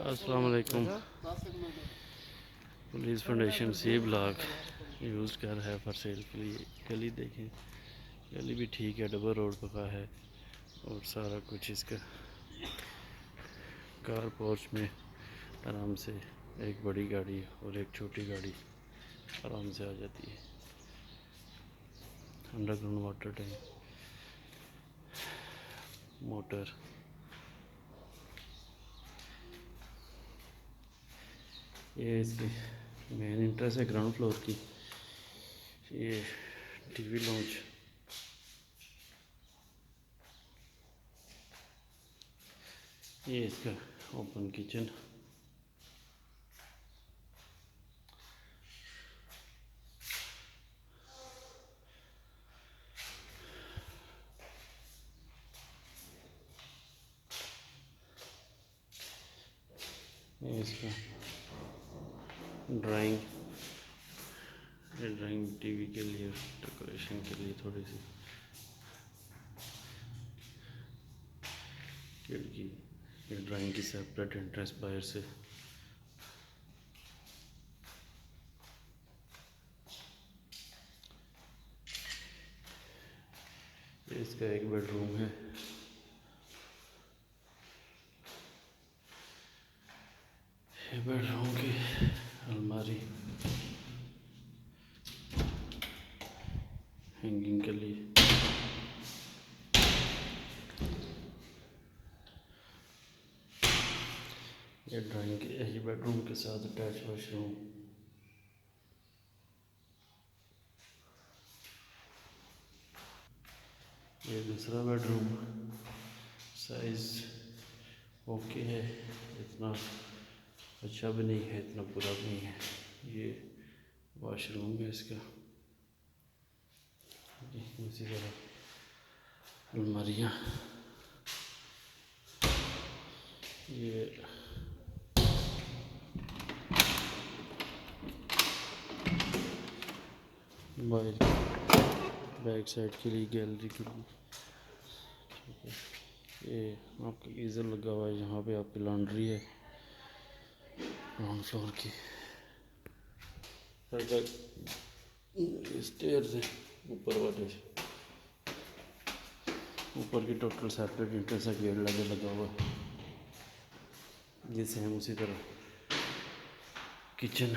अस्सलाम वालेकुम। Police foundation C block use कर है फॉर सेल के लिए। गली देखें, गली भी ठीक है, डबल रोड पका है और सारा कुछ इसका कार पोर्च में आराम से एक बड़ी गाड़ी और एक छोटी गाड़ी आराम से आ जाती है। अंडरग्राउंड वाटर टैंक, मोटर, ये इसकी मेन इंट्रेंस है ग्राउंड फ्लोर की। ये टीवी लॉन्च, ये इसका ओपन किचन, ये इसका ड्राइंग, ये ड्राइंग टीवी के लिए डेकोरेशन के लिए थोड़ी सी खिड़की, ये ड्राइंग की सेपरेट एंट्रेंस बाहर से। ये इसका एक बेडरूम है, ये बेडरूम की अलमारी हैंगिंग के लिए। ये ड्राइंग के यही बेडरूम के साथ अटैच वॉशरूम। ये दूसरा बेडरूम, साइज ओके है, इतना अच्छा भी नहीं है, इतना बुरा भी नहीं है। ये वॉशरूम है इसका, इसी तरह अलमारियाँ। ये मोबाइल बैक साइड के लिए, गैलरी के लिए। ठीक है, ये आपका गीज़र लगा हुआ है, यहाँ पे आपकी लॉन्ड्री है ग्राउंड फ्लोर की। स्टेयर्स है ऊपर वाले, ऊपर की टोटल सेपरेट इंट्रेंस का गेट लगा हुआ है। ये सेम उसी तरह kitchen,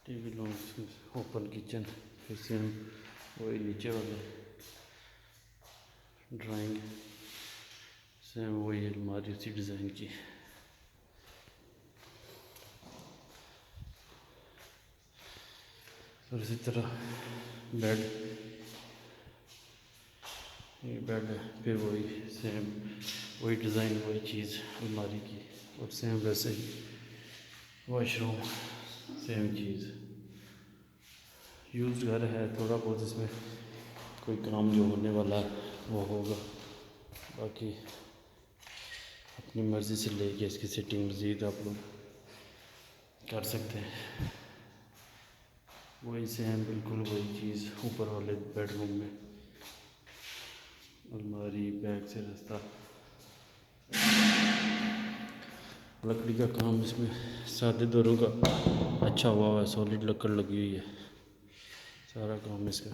TV launch, open kitchen, फिर सेम वही नीचे वाले ड्राइंग, सेम वही अलमारी उसी डिज़ाइन की। और इसी तरह बेड, ये बेड है, फिर वही सेम वही डिज़ाइन वही चीज़ अलमारी की, और सेम वैसे ही वॉशरूम, सेम चीज़। यूज़ घर है, थोड़ा बहुत इसमें कोई काम जो होने वाला वो होगा, बाकी अपनी मर्ज़ी से लेके इसकी सेटिंग मज़ीद आप लोग कर सकते हैं। वही सेम बिल्कुल वही चीज़ ऊपर वाले बेडरूम में, अलमारी, बैक से रास्ता, लकड़ी का काम इसमें सादे दौरों का अच्छा हुआ है, सॉलिड लकड़ लगी हुई है, सारा काम इसका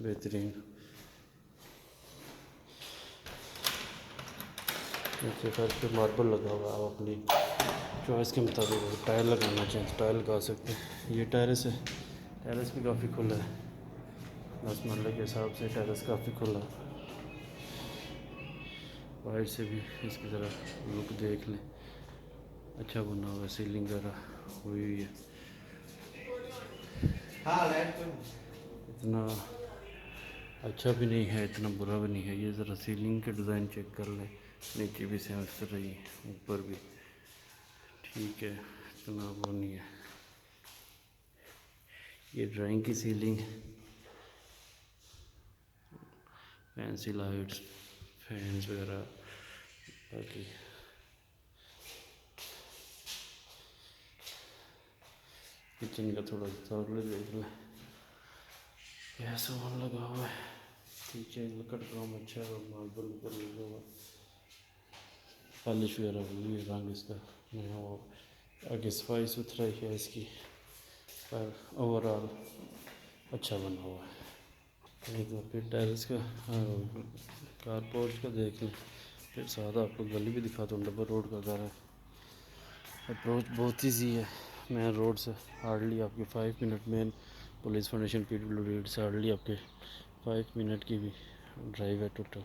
बेहतरीन। नीचे फर्श पे मार्बल लगा हुआ है, आप अपनी चॉइस के मुताबिक टायर लगाना चाहें तो टायर लगा सकते हैं। ये टेरेस है, टेरेस भी काफ़ी खुला है, 10 मरले के हिसाब से टेरेस काफ़ी खुला है। बाहर से भी इसकी तरह लुक देख लें, अच्छा बना हुआ है, सीलिंग वगैरह हुई हुई है। इतना अच्छा भी नहीं है, इतना बुरा भी नहीं है। ये ज़रा सीलिंग के डिज़ाइन चेक कर लें, नीचे भी सेम इस तरह ही, ऊपर भी ठीक है, इतना वो नहीं है। ये ड्राइंग की सीलिंग, फैंसी लाइट्स, फैंस वगैरह, बाकी किचन का थोड़ा सा देख लें, गैस ओवन लगा हुआ है। नीचे लकड़ का काम अच्छा है और मार्बल ऊपर लगा हुआ, पॉलिश वगैरह हुई है, रंग इसका नया हुआ। आगे सफाई सुथराई है इसकी, पर ओवरऑल अच्छा बना हुआ है। एक बार फिर टेरेस का कार पोर्च का देख लें, फिर साथ आपको गली भी दिखा दूँ। डबल रोड का घर है, अप्रोच बहुत ईजी है मेन रोड से, हार्डली आपके 5 minute, main police foundation PWD से हार्डली आपके 5 मिनट की भी ड्राइव है टोटल।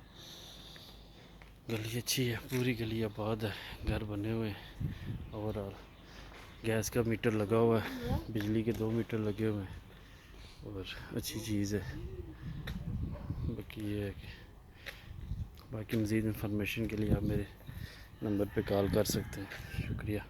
गली अच्छी है, पूरी गली आबाद है, घर बने हुए हैं। ओवरऑल गैस का मीटर लगा हुआ है, बिजली के 2 मीटर लगे हुए हैं और अच्छी चीज़ है। बाकी ये है कि बाकी मज़ीद इंफॉर्मेशन के लिए आप मेरे नंबर पे कॉल कर सकते हैं। शुक्रिया।